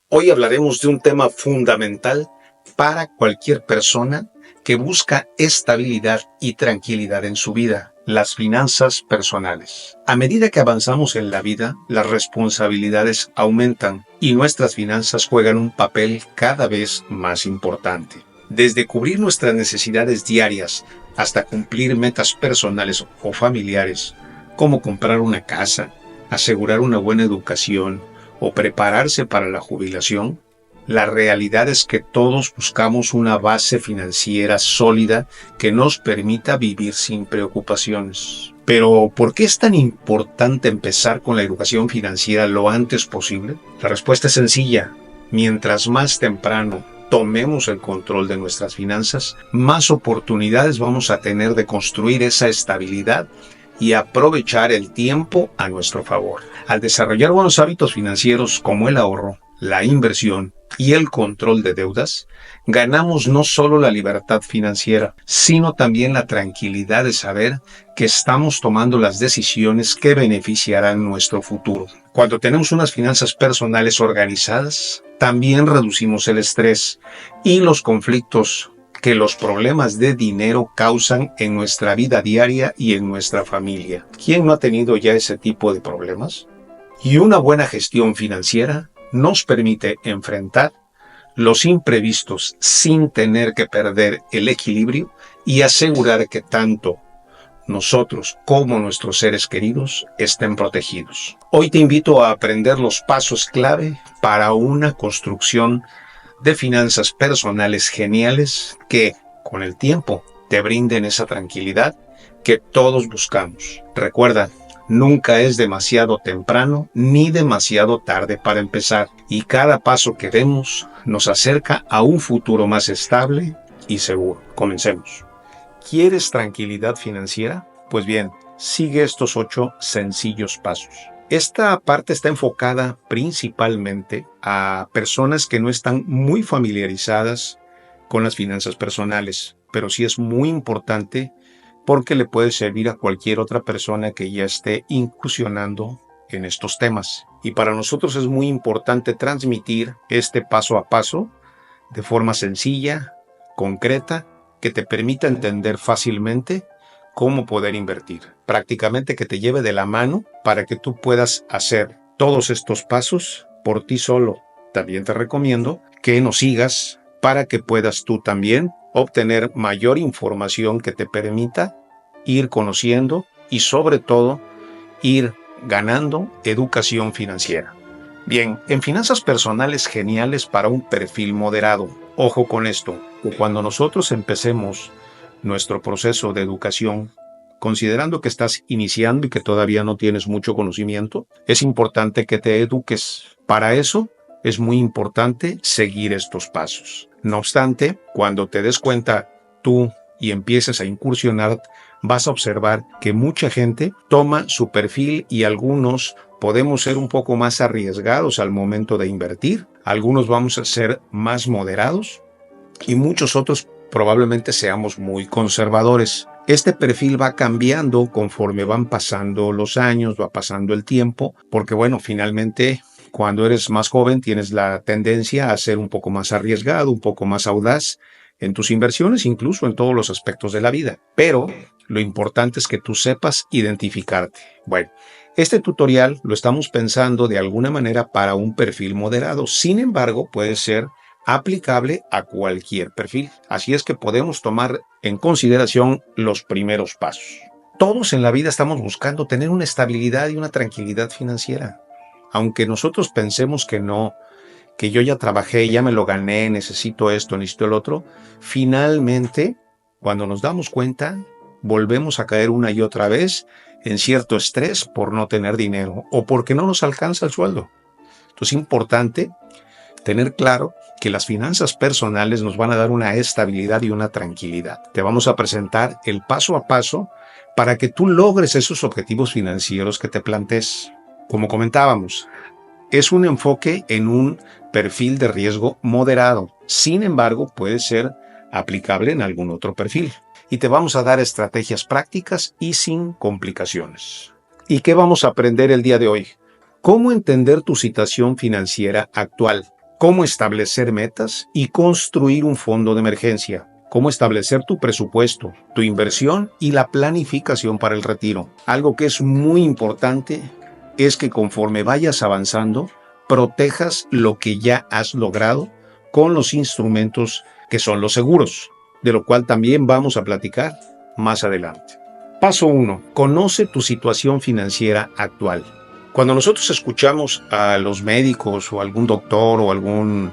Hoy hablaremos de un tema fundamental para cualquier persona que busca estabilidad y tranquilidad en su vida: las finanzas personales. A medida que avanzamos en la vida, las responsabilidades aumentan y nuestras finanzas juegan un papel cada vez más importante. Desde cubrir nuestras necesidades diarias hasta cumplir metas personales o familiares, como comprar una casa, asegurar una buena educación o prepararse para la jubilación, la realidad es que todos buscamos una base financiera sólida que nos permita vivir sin preocupaciones. Pero, ¿por qué es tan importante empezar con la educación financiera lo antes posible? La respuesta es sencilla. Mientras más temprano tomemos el control de nuestras finanzas, más oportunidades vamos a tener de construir esa estabilidad y aprovechar el tiempo a nuestro favor. Al desarrollar buenos hábitos financieros como el ahorro, la inversión y el control de deudas, ganamos no solo la libertad financiera, sino también la tranquilidad de saber que estamos tomando las decisiones que beneficiarán nuestro futuro. Cuando tenemos unas finanzas personales organizadas, también reducimos el estrés y los conflictos que los problemas de dinero causan en nuestra vida diaria y en nuestra familia. ¿Quién no ha tenido ya ese tipo de problemas? Y una buena gestión financiera nos permite enfrentar los imprevistos sin tener que perder el equilibrio y asegurar que tanto nosotros como nuestros seres queridos estén protegidos. Hoy te invito a aprender los pasos clave para una construcción de finanzas personales geniales que, con el tiempo, te brinden esa tranquilidad que todos buscamos. Recuerda, nunca es demasiado temprano ni demasiado tarde para empezar, y cada paso que demos nos acerca a un futuro más estable y seguro. Comencemos. ¿Quieres tranquilidad financiera? Pues bien, sigue estos 8 sencillos pasos. Esta parte está enfocada principalmente a personas que no están muy familiarizadas con las finanzas personales, pero sí es muy importante porque le puede servir a cualquier otra persona que ya esté incursionando en estos temas. Y para nosotros es muy importante transmitir este paso a paso de forma sencilla, concreta, que te permita entender fácilmente cómo poder invertir. Prácticamente que te lleve de la mano para que tú puedas hacer todos estos pasos por ti solo. También te recomiendo que nos sigas para que puedas tú también obtener mayor información que te permita ir conociendo y sobre todo ir ganando educación financiera. Bien, en finanzas personales geniales para un perfil moderado. Ojo con esto, que cuando nosotros empecemos nuestro proceso de educación, considerando que estás iniciando y que todavía no tienes mucho conocimiento, es importante que te eduques. Para eso es muy importante seguir estos pasos. No obstante, cuando te des cuenta tú y empieces a incursionar, vas a observar que mucha gente toma su perfil y algunos podemos ser un poco más arriesgados al momento de invertir, algunos vamos a ser más moderados y muchos otros probablemente seamos muy conservadores. Este perfil va cambiando conforme van pasando los años, va pasando el tiempo, porque bueno, finalmente cuando eres más joven tienes la tendencia a ser un poco más arriesgado, un poco más audaz en tus inversiones, incluso en todos los aspectos de la vida. Pero lo importante es que tú sepas identificarte. Bueno, este tutorial lo estamos pensando de alguna manera para un perfil moderado. Sin embargo, puede ser aplicable a cualquier perfil. Así es que podemos tomar en consideración los primeros pasos. Todos en la vida estamos buscando tener una estabilidad y una tranquilidad financiera. Aunque nosotros pensemos que no, que yo ya trabajé, ya me lo gané, necesito esto, necesito el otro, finalmente, cuando nos damos cuenta, volvemos a caer una y otra vez en cierto estrés por no tener dinero o porque no nos alcanza el sueldo. Entonces es importante tener claro que las finanzas personales nos van a dar una estabilidad y una tranquilidad. Te vamos a presentar el paso a paso para que tú logres esos objetivos financieros que te plantees. Como comentábamos, es un enfoque en un perfil de riesgo moderado. Sin embargo, puede ser aplicable en algún otro perfil. Y te vamos a dar estrategias prácticas y sin complicaciones. ¿Y qué vamos a aprender el día de hoy? ¿Cómo entender tu situación financiera actual? cómo establecer metas y construir un fondo de emergencia, cómo establecer tu presupuesto, tu inversión y la planificación para el retiro. Algo que es muy importante es que conforme vayas avanzando, protejas lo que ya has logrado con los instrumentos que son los seguros, de lo cual también vamos a platicar más adelante. Paso 1. Conoce tu situación financiera actual. Cuando nosotros escuchamos a los médicos o algún doctor o algún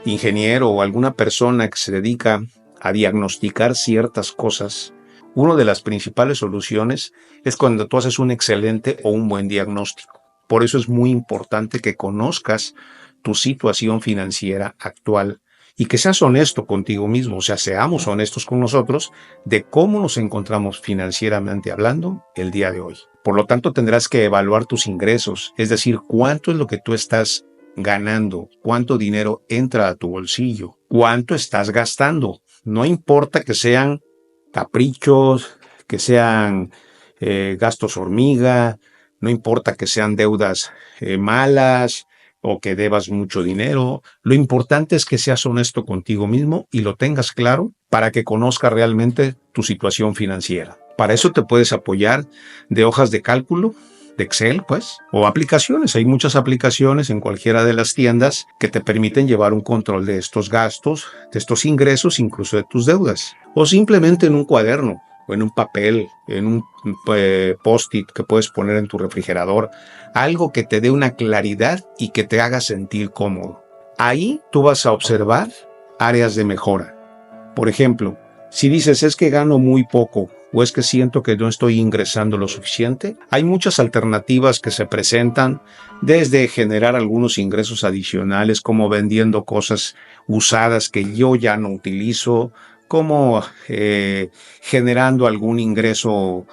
ingeniero o alguna persona que se dedica a diagnosticar ciertas cosas, una de las principales soluciones es cuando tú haces un excelente o un buen diagnóstico. Por eso es muy importante que conozcas tu situación financiera actual y que seas honesto contigo mismo, o sea, seamos honestos con nosotros de cómo nos encontramos financieramente hablando el día de hoy. Por lo tanto, tendrás que evaluar tus ingresos, es decir, cuánto es lo que tú estás ganando, cuánto dinero entra a tu bolsillo, cuánto estás gastando. No importa que sean caprichos, que sean gastos hormiga, no importa que sean deudas malas o que debas mucho dinero. Lo importante es que seas honesto contigo mismo y lo tengas claro para que conozcas realmente tu situación financiera. Para eso te puedes apoyar de hojas de cálculo, de Excel, pues, o aplicaciones. Hay muchas aplicaciones en cualquiera de las tiendas que te permiten llevar un control de estos gastos, de estos ingresos, incluso de tus deudas. O simplemente en un cuaderno, o en un papel, en un post-it que puedes poner en tu refrigerador, algo que te dé una claridad y que te haga sentir cómodo. Ahí tú vas a observar áreas de mejora. Por ejemplo, si dices es que gano muy poco o es que siento que no estoy ingresando lo suficiente, hay muchas alternativas que se presentan, desde generar algunos ingresos adicionales como vendiendo cosas usadas que yo ya no utilizo, como generando algún ingreso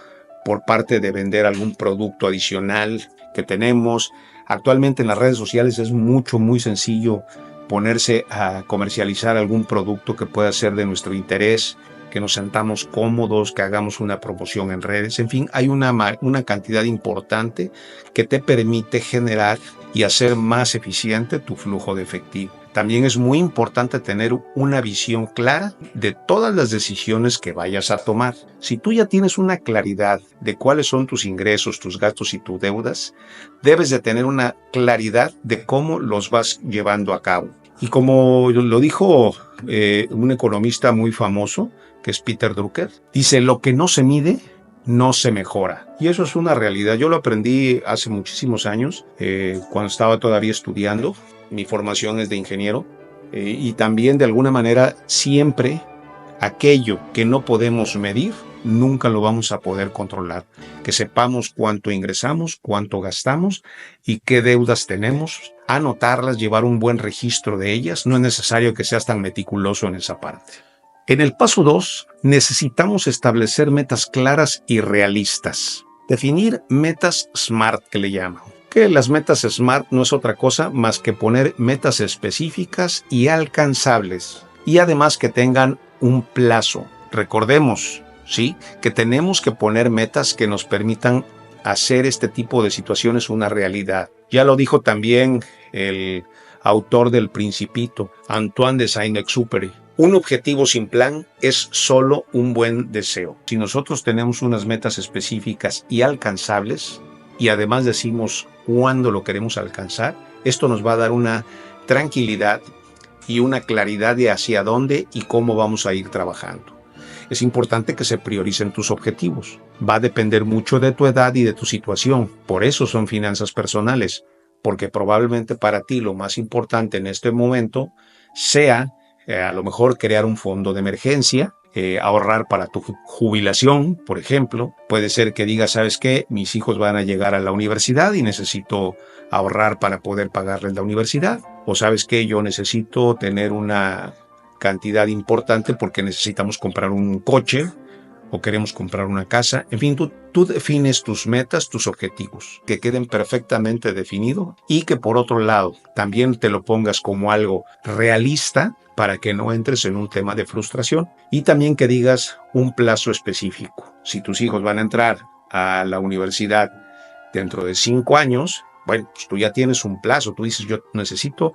por parte de vender algún producto adicional que tenemos. Actualmente en las redes sociales es muy sencillo ponerse a comercializar algún producto que pueda ser de nuestro interés, que nos sentamos cómodos, que hagamos una promoción en redes. En fin, hay una cantidad importante que te permite generar y hacer más eficiente tu flujo de efectivo. También es muy importante tener una visión clara de todas las decisiones que vayas a tomar. Si tú ya tienes una claridad de cuáles son tus ingresos, tus gastos y tus deudas, debes de tener una claridad de cómo los vas llevando a cabo. Y como lo dijo un economista muy famoso, que es Peter Drucker, dice: lo que no se mide no se mejora. Y eso es una realidad. Yo lo aprendí hace muchísimos años, cuando estaba todavía estudiando. Mi formación es de ingeniero, y también de alguna manera siempre aquello que no podemos medir, nunca lo vamos a poder controlar. Que sepamos cuánto ingresamos, cuánto gastamos y qué deudas tenemos, anotarlas, llevar un buen registro de ellas. No es necesario que seas tan meticuloso en esa parte. En el paso 2, necesitamos establecer metas claras y realistas. Definir metas SMART, que le llaman. Que las metas SMART no es otra cosa más que poner metas específicas y alcanzables. Y además que tengan un plazo. Recordemos, ¿sí?, que tenemos que poner metas que nos permitan hacer este tipo de situaciones una realidad. Ya lo dijo también el autor del Principito, Antoine de Saint-Exupéry. Un objetivo sin plan es solo un buen deseo. Si nosotros tenemos unas metas específicas y alcanzables, y además decimos cuándo lo queremos alcanzar, esto nos va a dar una tranquilidad y una claridad de hacia dónde y cómo vamos a ir trabajando. Es importante que se prioricen tus objetivos. Va a depender mucho de tu edad y de tu situación. Por eso son finanzas personales, porque probablemente para ti lo más importante en este momento sea a lo mejor crear un fondo de emergencia, ahorrar para tu jubilación, por ejemplo. Puede ser que digas: ¿sabes qué? Mis hijos van a llegar a la universidad y necesito ahorrar para poder pagarles la universidad. O ¿sabes qué? Yo necesito tener una cantidad importante porque necesitamos comprar un coche o queremos comprar una casa. En fin, tú defines tus metas, tus objetivos, que queden perfectamente definidos y que por otro lado también te lo pongas como algo realista para que no entres en un tema de frustración, y también que digas un plazo específico. Si tus hijos van a entrar a la universidad dentro de 5 años, bueno, pues tú ya tienes un plazo. Tú dices: yo necesito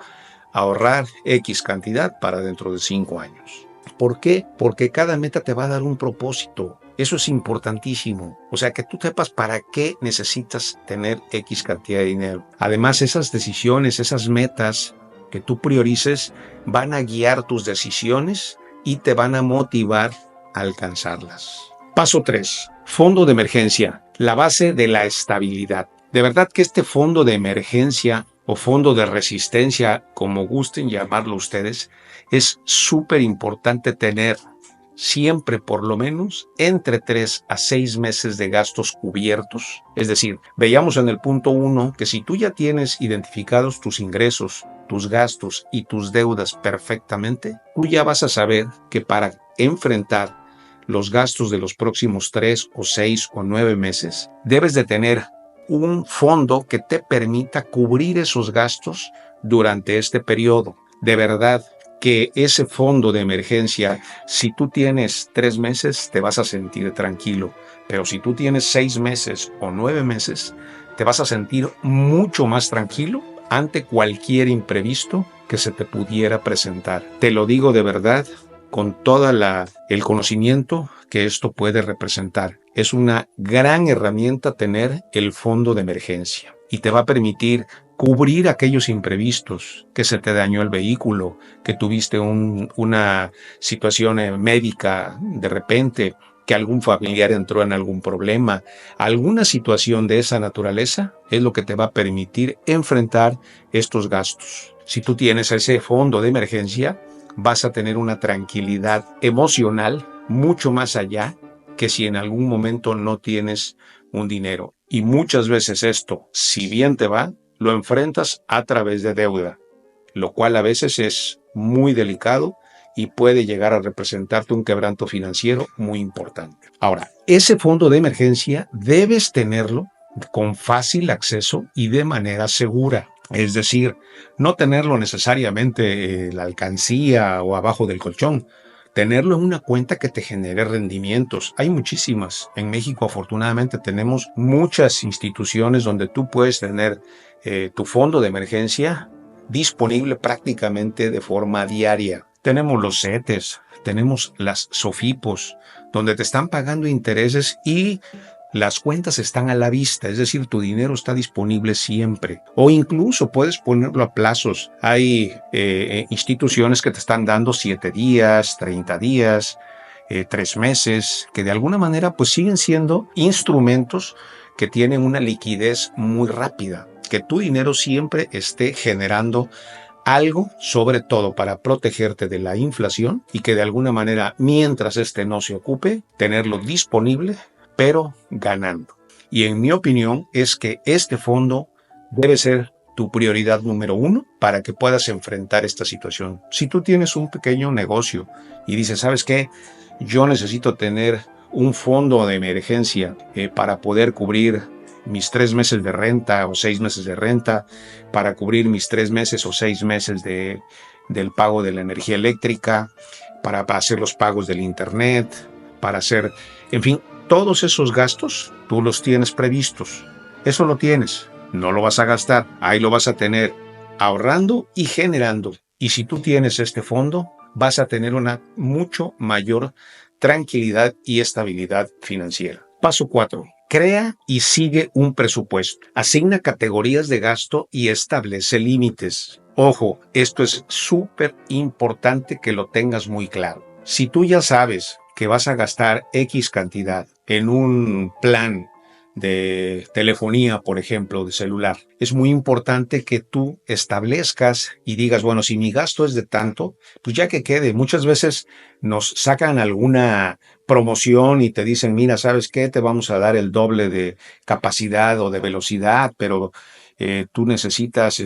ahorrar X cantidad para dentro de 5 años. ¿Por qué? Porque cada meta te va a dar un propósito. Eso es importantísimo. O sea, que tú sepas para qué necesitas tener X cantidad de dinero. Además, esas decisiones, esas metas que tú priorices van a guiar tus decisiones y te van a motivar a alcanzarlas. Paso 3. Fondo de emergencia. La base de la estabilidad. De verdad que este fondo de emergencia o fondo de resistencia, como gusten llamarlo ustedes, es súper importante tener siempre por lo menos entre 3 a 6 meses de gastos cubiertos. Es decir, veíamos en el punto 1 que si tú ya tienes identificados tus ingresos, tus gastos y tus deudas perfectamente, tú ya vas a saber que para enfrentar los gastos de los próximos 3 o 6 o 9 meses, debes de tener un fondo que te permita cubrir esos gastos durante este periodo. De verdad que ese fondo de emergencia, si tú tienes 3 meses, te vas a sentir tranquilo, pero si tú tienes 6 meses o 9 meses, te vas a sentir mucho más tranquilo ante cualquier imprevisto que se te pudiera presentar. Te lo digo de verdad, con todo el conocimiento que esto puede representar. Es una gran herramienta tener el fondo de emergencia y te va a permitir cubrir aquellos imprevistos, que se te dañó el vehículo, que tuviste una situación médica de repente, que algún familiar entró en algún problema. Alguna situación de esa naturaleza es lo que te va a permitir enfrentar estos gastos. Si tú tienes ese fondo de emergencia, vas a tener una tranquilidad emocional mucho más allá que si en algún momento no tienes un dinero. Y muchas veces esto, si bien te va, lo enfrentas a través de deuda, lo cual a veces es muy delicado y puede llegar a representarte un quebranto financiero muy importante. Ahora, ese fondo de emergencia debes tenerlo con fácil acceso y de manera segura. Es decir, no tenerlo necesariamente en la alcancía o abajo del colchón. Tenerlo en una cuenta que te genere rendimientos. Hay muchísimas. En México, afortunadamente, tenemos muchas instituciones donde tú puedes tener tu fondo de emergencia disponible prácticamente de forma diaria. Tenemos los CETES, tenemos las SOFIPOS, donde te están pagando intereses y las cuentas están a la vista, es decir, tu dinero está disponible siempre. O incluso puedes ponerlo a plazos. Hay instituciones que te están dando 7 días, 30 días, 3 meses, que de alguna manera pues siguen siendo instrumentos que tienen una liquidez muy rápida, que tu dinero siempre esté generando algo, sobre todo para protegerte de la inflación y que de alguna manera, mientras este no se ocupe, tenerlo disponible pero ganando. Y en mi opinión es que este fondo debe ser tu prioridad número 1 para que puedas enfrentar esta situación. Si tú tienes un pequeño negocio y dices, ¿sabes qué? Yo necesito tener un fondo de emergencia para poder cubrir mis 3 meses de renta o 6 meses de renta, para cubrir mis 3 meses o 6 meses del pago de la energía eléctrica, para hacer los pagos del internet, para hacer, en fin, todos esos gastos tú los tienes previstos. Eso lo tienes, no lo vas a gastar, ahí lo vas a tener ahorrando y generando. Y si tú tienes este fondo, vas a tener una mucho mayor tranquilidad y estabilidad financiera. Paso 4. Crea y sigue un presupuesto. Asigna categorías de gasto y establece límites. Ojo, esto es súper importante que lo tengas muy claro. Si tú ya sabes que vas a gastar X cantidad en un plan de telefonía, por ejemplo, de celular, es muy importante que tú establezcas y digas, bueno, si mi gasto es de tanto, pues ya que quede. Muchas veces nos sacan alguna promoción y te dicen, mira, ¿sabes qué? Te vamos a dar el doble de capacidad o de velocidad, pero tú necesitas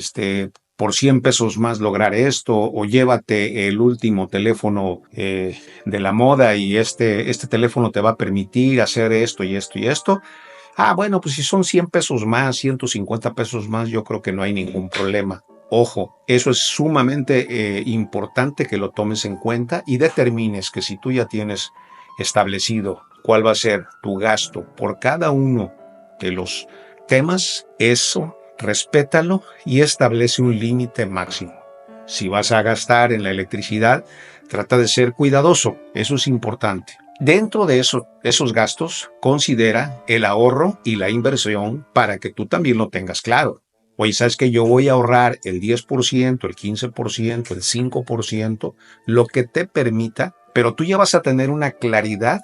por 100 pesos más lograr esto, o llévate el último teléfono de la moda y este teléfono te va a permitir hacer esto y esto y esto. Ah, bueno, pues si son 100 pesos más, 150 pesos más, yo creo que no hay ningún problema. Ojo, eso es sumamente importante que lo tomes en cuenta y determines que si tú ya tienes establecido cuál va a ser tu gasto por cada uno de los temas, eso respétalo y establece un límite máximo. Si vas a gastar en la electricidad, trata de ser cuidadoso. Eso es importante. Dentro de esos gastos, considera el ahorro y la inversión para que tú también lo tengas claro. Oye, ¿sabes que yo voy a ahorrar el 10%, el 15%, el 5%, lo que te permita, pero tú ya vas a tener una claridad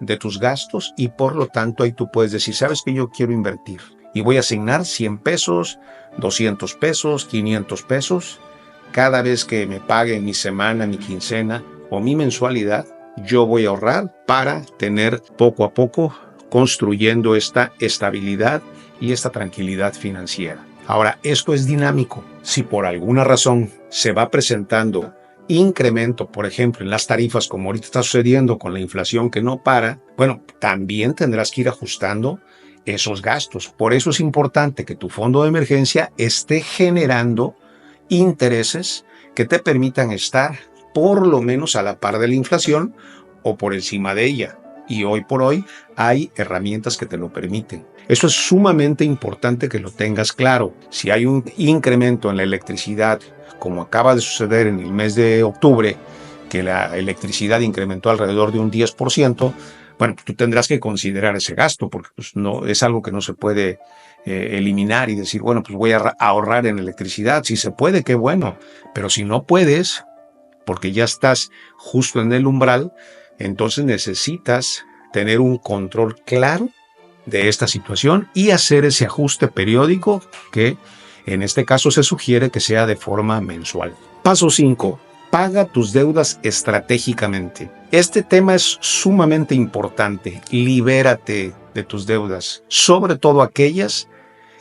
de tus gastos y por lo tanto ahí tú puedes decir, ¿sabes que yo quiero invertir? Y voy a asignar 100 pesos, 200 pesos, 500 pesos. Cada vez que me pague mi semana, mi quincena o mi mensualidad, yo voy a ahorrar para tener poco a poco construyendo esta estabilidad y esta tranquilidad financiera. Ahora, esto es dinámico. Si por alguna razón se va presentando incremento, por ejemplo, en las tarifas, como ahorita está sucediendo con la inflación que no para, bueno, también tendrás que ir ajustando esos gastos. Por eso es importante que tu fondo de emergencia esté generando intereses que te permitan estar por lo menos a la par de la inflación o por encima de ella. Y hoy por hoy hay herramientas que te lo permiten. Eso es sumamente importante que lo tengas claro. Si hay un incremento en la electricidad, como acaba de suceder en el mes de octubre, que la electricidad incrementó alrededor de un 10%, bueno, pues tú tendrás que considerar ese gasto, porque pues, no, es algo que no se puede eliminar y decir, bueno, pues voy a ahorrar en electricidad. Si se puede, qué bueno. Pero si no puedes, porque ya estás justo en el umbral, entonces necesitas tener un control claro de esta situación y hacer ese ajuste periódico que en este caso se sugiere que sea de forma mensual. Paso 5. Paga tus deudas estratégicamente. Este tema es sumamente importante. Libérate de tus deudas, sobre todo aquellas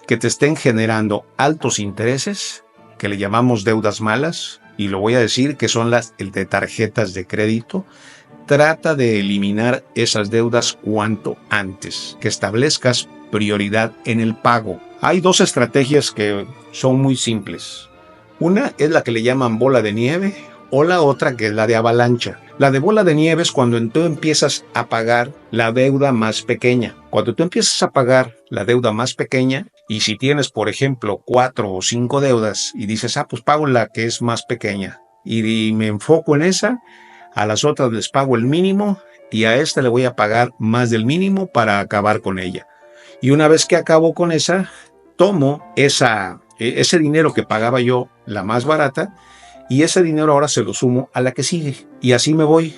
que te estén generando altos intereses, que le llamamos deudas malas, y lo voy a decir que son las de tarjetas de crédito. Trata de eliminar esas deudas cuanto antes, que establezcas prioridad en el pago. Hay dos estrategias que son muy simples. Una es la que le llaman bola de nieve o la otra que es la de avalancha. La de bola de nieve es cuando tú empiezas a pagar la deuda más pequeña. Cuando tú empiezas a pagar la deuda más pequeña y si tienes, por ejemplo, 4 o 5 deudas y dices, pues pago la que es más pequeña y me enfoco en esa, a las otras les pago el mínimo y a esta le voy a pagar más del mínimo para acabar con ella. Y una vez que acabo con esa, tomo ese dinero que pagaba yo, la más barata, y ese dinero ahora se lo sumo a la que sigue. Y así me voy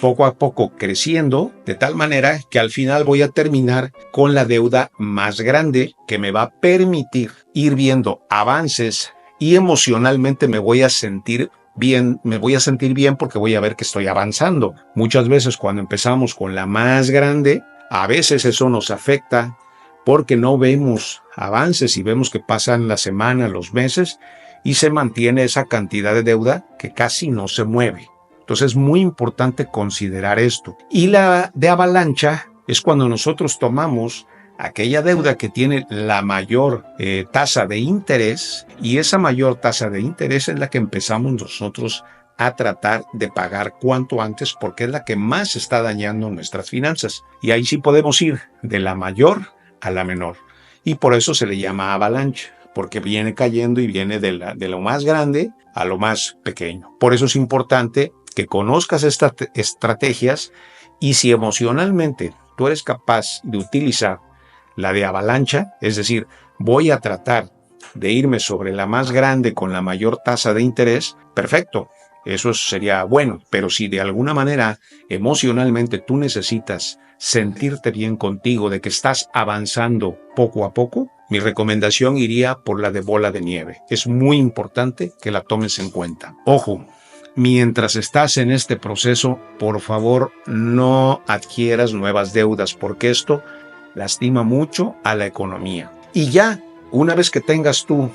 poco a poco creciendo, de tal manera que al final voy a terminar con la deuda más grande que me va a permitir ir viendo avances y emocionalmente me voy a sentir bien porque voy a ver que estoy avanzando. Muchas veces cuando empezamos con la más grande, a veces eso nos afecta porque no vemos avances y vemos que pasan las semanas, los meses y se mantiene esa cantidad de deuda que casi no se mueve. Entonces es muy importante considerar esto. Y la de avalancha es cuando nosotros tomamos aquella deuda que tiene la mayor tasa de interés y esa mayor tasa de interés es la que empezamos nosotros a tratar de pagar cuanto antes porque es la que más está dañando nuestras finanzas. Y ahí sí podemos ir de la mayor a la menor. Y por eso se le llama avalancha, porque viene cayendo y viene de lo más grande a lo más pequeño. Por eso es importante que conozcas estas estrategias y si emocionalmente tú eres capaz de utilizar la de avalancha, es decir, voy a tratar de irme sobre la más grande con la mayor tasa de interés, perfecto, eso sería bueno, pero si de alguna manera emocionalmente tú necesitas sentirte bien contigo de que estás avanzando poco a poco, mi recomendación iría por la de bola de nieve. Es muy importante que la tomes en cuenta. Ojo, mientras estás en este proceso, por favor, no adquieras nuevas deudas porque esto lastima mucho a la economía. Y ya, una vez que tengas tú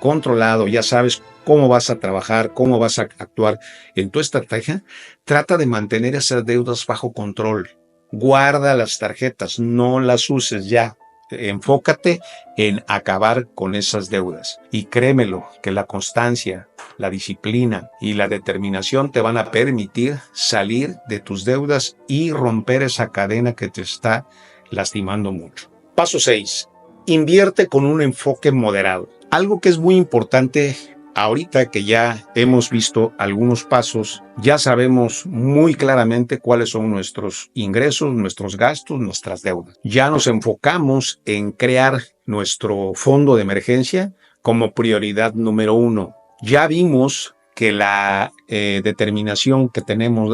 controlado, ya sabes cómo vas a trabajar, cómo vas a actuar en tu estrategia, trata de mantener esas deudas bajo control. Guarda las tarjetas, no las uses ya. Enfócate en acabar con esas deudas. Y créemelo, que la constancia, la disciplina y la determinación te van a permitir salir de tus deudas y romper esa cadena que te está lastimando mucho. Paso 6. Invierte con un enfoque moderado. Algo que es muy importante Ahorita que ya hemos visto algunos pasos, ya sabemos muy claramente cuáles son nuestros ingresos, nuestros gastos, nuestras deudas. Ya nos enfocamos en crear nuestro fondo de emergencia como prioridad número uno. Ya vimos que la determinación que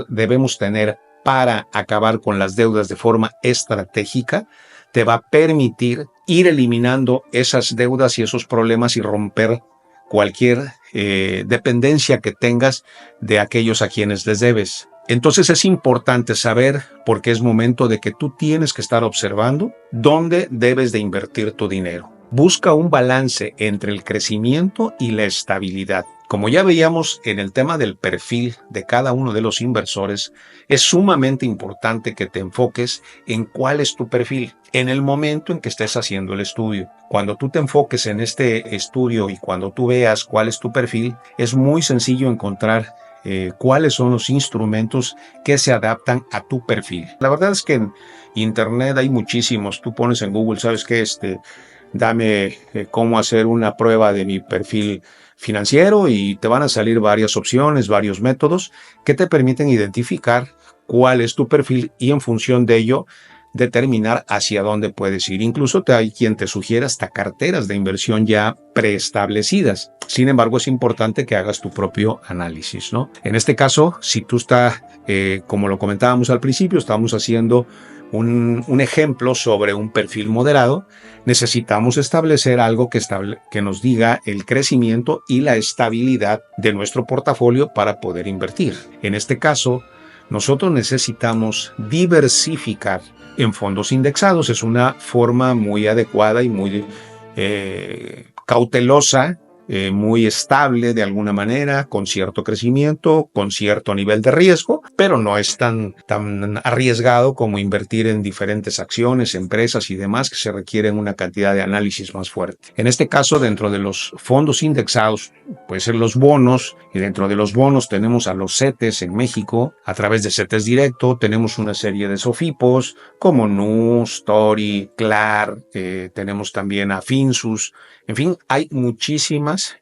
debemos tener para acabar con las deudas de forma estratégica te va a permitir ir eliminando esas deudas y esos problemas y romper cualquier dependencia que tengas de aquellos a quienes les debes. Entonces es importante saber, porque es momento de que tú tienes que estar observando dónde debes de invertir tu dinero. Busca un balance entre el crecimiento y la estabilidad. Como ya veíamos en el tema del perfil de cada uno de los inversores, es sumamente importante que te enfoques en cuál es tu perfil en el momento en que estés haciendo el estudio. Cuando tú te enfoques en este estudio y cuando tú veas cuál es tu perfil, es muy sencillo encontrar cuáles son los instrumentos que se adaptan a tu perfil. La verdad es que en Internet hay muchísimos. Tú pones en Google, ¿sabes qué? Dame cómo hacer una prueba de mi perfil financiero y te van a salir varias opciones, varios métodos que te permiten identificar cuál es tu perfil y en función de ello determinar hacia dónde puedes ir. Incluso hay quien te sugiere hasta carteras de inversión ya preestablecidas. Sin embargo, es importante que hagas tu propio análisis, ¿no? En este caso, si tú estás, como lo comentábamos al principio, estamos haciendo un ejemplo sobre un perfil moderado, necesitamos establecer algo que nos diga el crecimiento y la estabilidad de nuestro portafolio para poder invertir. En este caso, nosotros necesitamos diversificar en fondos indexados. Es una forma muy adecuada y muy cautelosa, muy estable de alguna manera, con cierto crecimiento, con cierto nivel de riesgo, pero no es tan arriesgado como invertir en diferentes acciones, empresas y demás que se requieren una cantidad de análisis más fuerte. En este caso, dentro de los fondos indexados, puede ser los bonos, y dentro de los bonos tenemos a los CETES en México. A través de CETES Directo tenemos una serie de SOFIPOS como NUS, Tori, CLAR, tenemos también a Finsus. En fin, hay muchísimas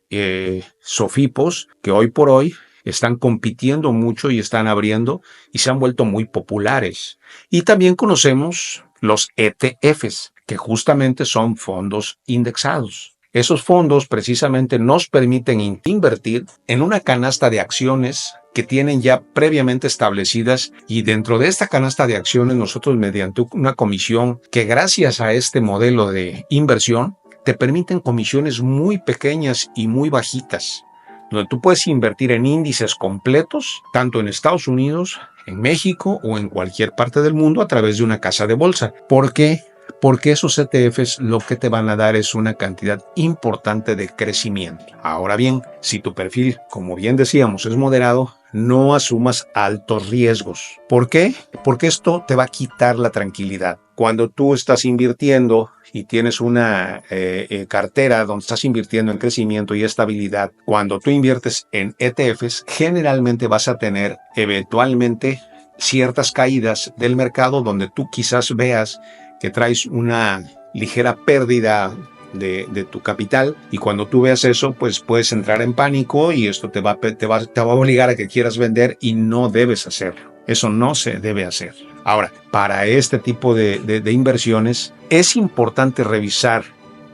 SOFIPOS que hoy por hoy están compitiendo mucho y están abriendo y se han vuelto muy populares. Y también conocemos los ETFs, que justamente son fondos indexados. Esos fondos precisamente nos permiten invertir en una canasta de acciones que tienen ya previamente establecidas, y dentro de esta canasta de acciones nosotros, mediante una comisión que gracias a este modelo de inversión te permiten comisiones muy pequeñas y muy bajitas, donde tú puedes invertir en índices completos, tanto en Estados Unidos, en México o en cualquier parte del mundo a través de una casa de bolsa. ¿Por qué? Porque esos ETFs lo que te van a dar es una cantidad importante de crecimiento. Ahora bien, si tu perfil, como bien decíamos, es moderado, no asumas altos riesgos. ¿Por qué? Porque esto te va a quitar la tranquilidad. Cuando tú estás invirtiendo y tienes una cartera donde estás invirtiendo en crecimiento y estabilidad, cuando tú inviertes en ETFs, generalmente vas a tener eventualmente ciertas caídas del mercado donde tú quizás veas que traes una ligera pérdida de tu capital, y cuando tú veas eso, pues puedes entrar en pánico y esto te va a obligar a que quieras vender, y no debes hacerlo. Eso no se debe hacer. Ahora, para este tipo de inversiones, ¿es importante revisar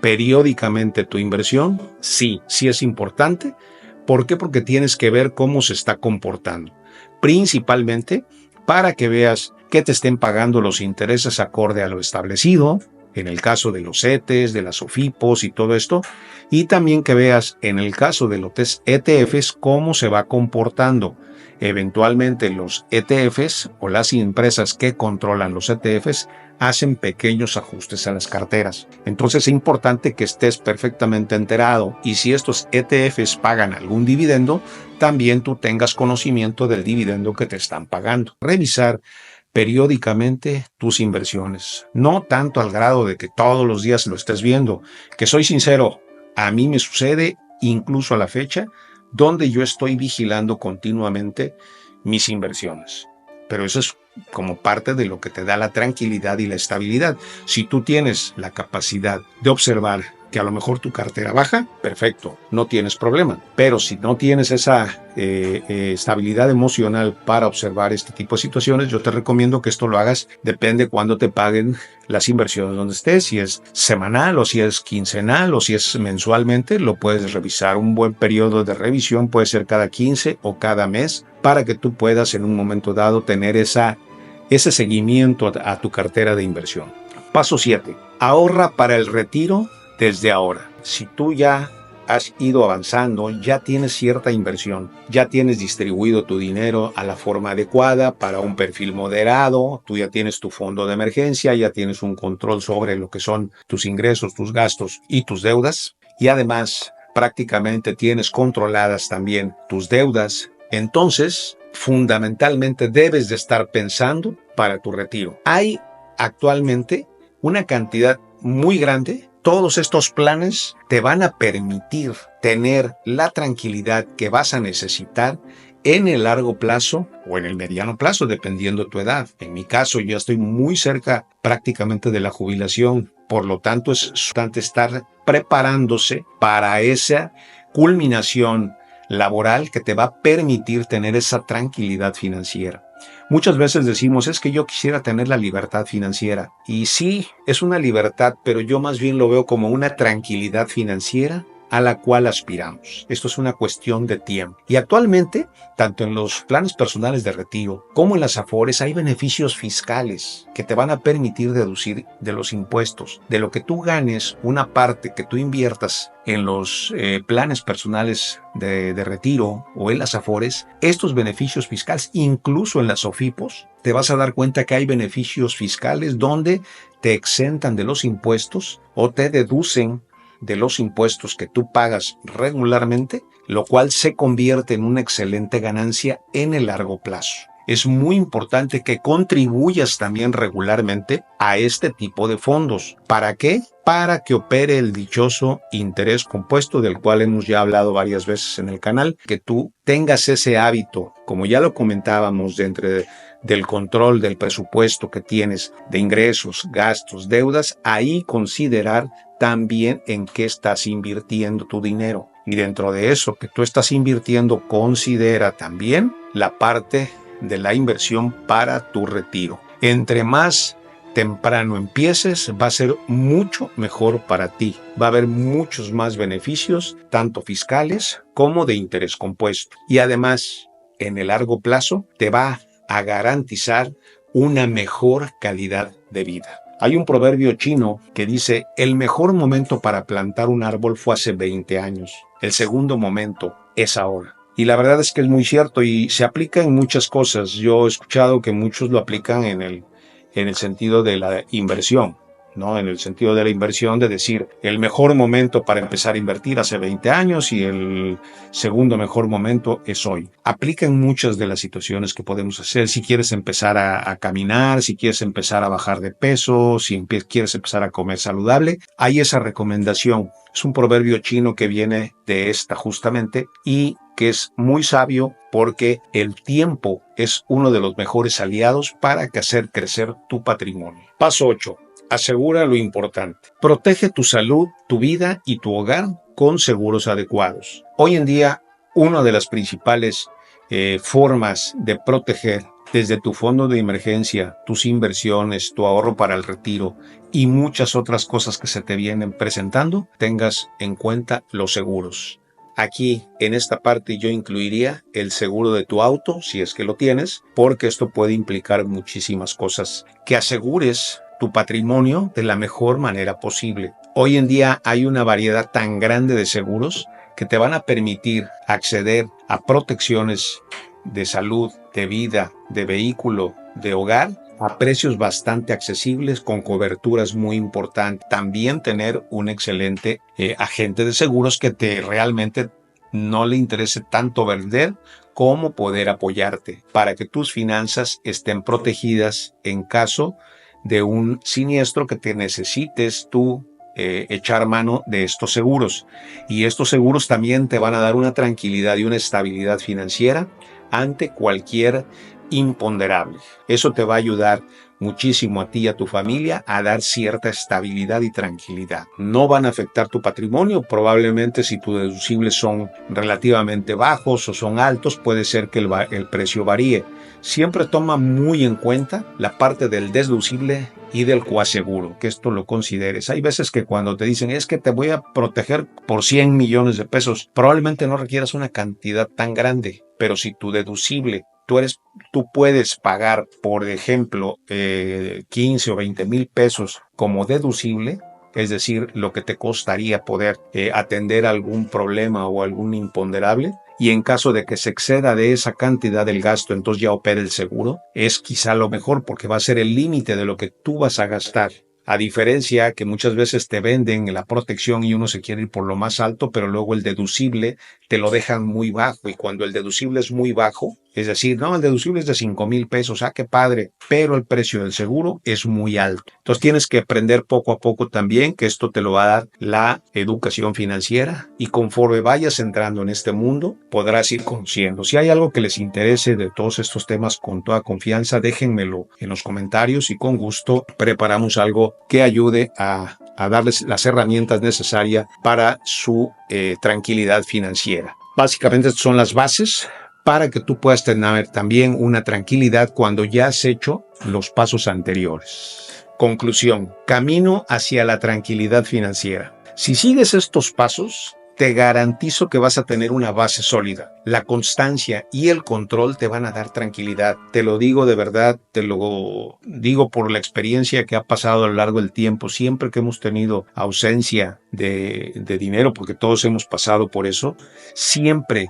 periódicamente tu inversión? Sí, sí es importante. ¿Por qué? Porque tienes que ver cómo se está comportando. Principalmente para que veas que te estén pagando los intereses acorde a lo establecido, en el caso de los CETES, de las SOFIPOS y todo esto, y también que veas en el caso de los ETFs cómo se va comportando. Eventualmente los ETFs o las empresas que controlan los ETFs hacen pequeños ajustes a las carteras. Entonces es importante que estés perfectamente enterado, y si estos ETFs pagan algún dividendo, también tú tengas conocimiento del dividendo que te están pagando. Revisar periódicamente tus inversiones, no tanto al grado de que todos los días lo estés viendo, que soy sincero, a mí me sucede incluso a la fecha, donde yo estoy vigilando continuamente mis inversiones. Pero eso es como parte de lo que te da la tranquilidad y la estabilidad. Si tú tienes la capacidad de observar que a lo mejor tu cartera baja, perfecto, no tienes problema. Pero si no tienes esa estabilidad emocional para observar este tipo de situaciones, yo te recomiendo que esto lo hagas, depende cuándo te paguen las inversiones donde estés, si es semanal o si es quincenal o si es mensualmente, lo puedes revisar. Un buen periodo de revisión puede ser cada 15 o cada mes para que tú puedas en un momento dado tener ese seguimiento a tu cartera de inversión. Paso 7. Ahorra para el retiro desde ahora. Si tú ya has ido avanzando, ya tienes cierta inversión, ya tienes distribuido tu dinero a la forma adecuada para un perfil moderado, tú ya tienes tu fondo de emergencia, ya tienes un control sobre lo que son tus ingresos, tus gastos y tus deudas, y además prácticamente tienes controladas también tus deudas. Entonces, fundamentalmente debes de estar pensando para tu retiro. Hay actualmente una cantidad muy grande. Todos estos planes te van a permitir tener la tranquilidad que vas a necesitar en el largo plazo o en el mediano plazo, dependiendo de tu edad. En mi caso, yo estoy muy cerca prácticamente de la jubilación. Por lo tanto, es importante estar preparándose para esa culminación laboral que te va a permitir tener esa tranquilidad financiera. Muchas veces decimos, es que yo quisiera tener la libertad financiera. Y sí, es una libertad, pero yo más bien lo veo como una tranquilidad financiera a la cual aspiramos. Esto es una cuestión de tiempo. Y actualmente, tanto en los planes personales de retiro como en las Afores, hay beneficios fiscales que te van a permitir deducir de los impuestos. De lo que tú ganes, una parte que tú inviertas en los planes personales de retiro o en las Afores, estos beneficios fiscales, incluso en las SOFIPOS, te vas a dar cuenta que hay beneficios fiscales donde te exentan de los impuestos o te deducen de los impuestos que tú pagas regularmente, lo cual se convierte en una excelente ganancia en el largo plazo. Es muy importante que contribuyas también regularmente a este tipo de fondos. ¿Para qué? Para que opere el dichoso interés compuesto del cual hemos ya hablado varias veces en el canal, que tú tengas ese hábito, como ya lo comentábamos, del control del presupuesto que tienes, de ingresos, gastos, deudas, ahí considerar también en qué estás invirtiendo tu dinero. Y dentro de eso que tú estás invirtiendo, considera también la parte de la inversión para tu retiro. Entre más temprano empieces, va a ser mucho mejor para ti. Va a haber muchos más beneficios, tanto fiscales como de interés compuesto. Y además, en el largo plazo, te va a garantizar una mejor calidad de vida. Hay un proverbio chino que dice, el mejor momento para plantar un árbol fue hace 20 años. El segundo momento es ahora. Y la verdad es que es muy cierto y se aplica en muchas cosas. Yo he escuchado que muchos lo aplican en el sentido de la inversión, ¿no? En el sentido de la inversión, de decir, el mejor momento para empezar a invertir hace 20 años y el segundo mejor momento es hoy. Aplica en muchas de las situaciones que podemos hacer. Si quieres empezar a caminar, si quieres empezar a bajar de peso, si quieres empezar a comer saludable, hay esa recomendación. Es un proverbio chino que viene de esta justamente y que es muy sabio porque el tiempo es uno de los mejores aliados para hacer crecer tu patrimonio. Paso 8. Asegura lo importante. Protege tu salud, tu vida y tu hogar con seguros adecuados. Hoy en día, una de las principales formas de proteger desde tu fondo de emergencia, tus inversiones, tu ahorro para el retiro y muchas otras cosas que se te vienen presentando, tengas en cuenta los seguros. Aquí, en esta parte, yo incluiría el seguro de tu auto, si es que lo tienes, porque esto puede implicar muchísimas cosas. Que asegures tu patrimonio de la mejor manera posible. Hoy en día hay una variedad tan grande de seguros que te van a permitir acceder a protecciones de salud, de vida, de vehículo, de hogar, a precios bastante accesibles, con coberturas muy importantes. También tener un excelente agente de seguros que te realmente no le interese tanto vender como poder apoyarte para que tus finanzas estén protegidas en caso de un siniestro que te necesites tú echar mano de estos seguros. Y estos seguros también te van a dar una tranquilidad y una estabilidad financiera ante cualquier imponderable. Eso te va a ayudar muchísimo a ti y a tu familia a dar cierta estabilidad y tranquilidad. No van a afectar tu patrimonio, probablemente si tus deducibles son relativamente bajos o son altos, puede ser que el precio varíe. Siempre toma muy en cuenta la parte del deducible y del coaseguro, que esto lo consideres. Hay veces que cuando te dicen es que te voy a proteger por 100 millones de pesos, probablemente no requieras una cantidad tan grande, pero si tu deducible tú puedes pagar, por ejemplo, 15 o 20 mil pesos como deducible, es decir, lo que te costaría poder atender algún problema o algún imponderable, y en caso de que se exceda de esa cantidad del gasto, entonces ya opera el seguro, es quizá lo mejor porque va a ser el límite de lo que tú vas a gastar. A diferencia que muchas veces te venden la protección y uno se quiere ir por lo más alto, pero luego el deducible te lo dejan muy bajo, y cuando el deducible es muy bajo, es decir, no, el deducible es de 5 mil pesos, qué padre, pero el precio del seguro es muy alto. Entonces tienes que aprender poco a poco también, que esto te lo va a dar la educación financiera, y conforme vayas entrando en este mundo, podrás ir conociendo. Si hay algo que les interese de todos estos temas, con toda confianza, déjenmelo en los comentarios y con gusto preparamos algo que ayude a darles las herramientas necesarias para su tranquilidad financiera. Básicamente estas son las bases para que tú puedas tener también una tranquilidad cuando ya has hecho los pasos anteriores. Conclusión: camino hacia la tranquilidad financiera. Si sigues estos pasos, te garantizo que vas a tener una base sólida. La constancia y el control te van a dar tranquilidad. Te lo digo de verdad, te lo digo por la experiencia que ha pasado a lo largo del tiempo. Siempre que hemos tenido ausencia de dinero, porque todos hemos pasado por eso, siempre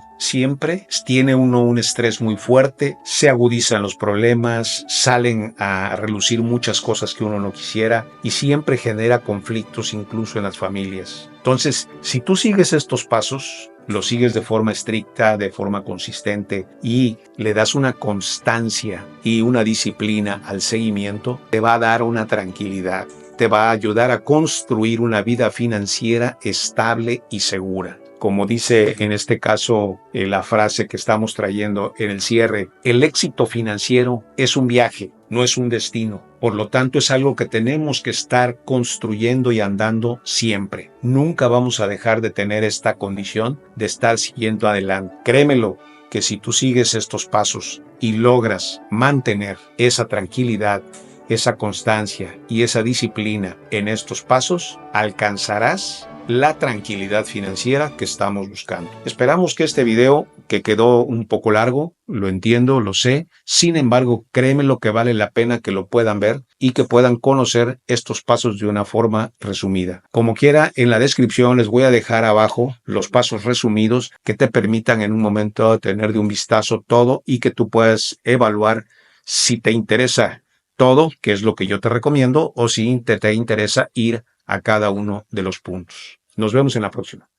tiene uno un estrés muy fuerte, se agudizan los problemas, salen a relucir muchas cosas que uno no quisiera, y siempre genera conflictos incluso en las familias. Entonces, si tú sigues estos pasos, lo sigues de forma estricta, de forma consistente, y le das una constancia y una disciplina al seguimiento, te va a dar una tranquilidad, te va a ayudar a construir una vida financiera estable y segura. Como dice en este caso la frase que estamos trayendo en el cierre, el éxito financiero es un viaje, no es un destino. Por lo tanto, es algo que tenemos que estar construyendo y andando siempre. Nunca vamos a dejar de tener esta condición de estar siguiendo adelante. Créemelo, que si tú sigues estos pasos y logras mantener esa tranquilidad, esa constancia y esa disciplina en estos pasos, alcanzarás la tranquilidad financiera que estamos buscando. Esperamos que este video, que quedó un poco largo, lo entiendo, lo sé, sin embargo, créeme lo que vale la pena que lo puedan ver y que puedan conocer estos pasos de una forma resumida. Como quiera, en la descripción les voy a dejar abajo los pasos resumidos que te permitan en un momento tener de un vistazo todo y que tú puedas evaluar si te interesa todo, que es lo que yo te recomiendo, o si te interesa ir a cada uno de los puntos. Nos vemos en la próxima.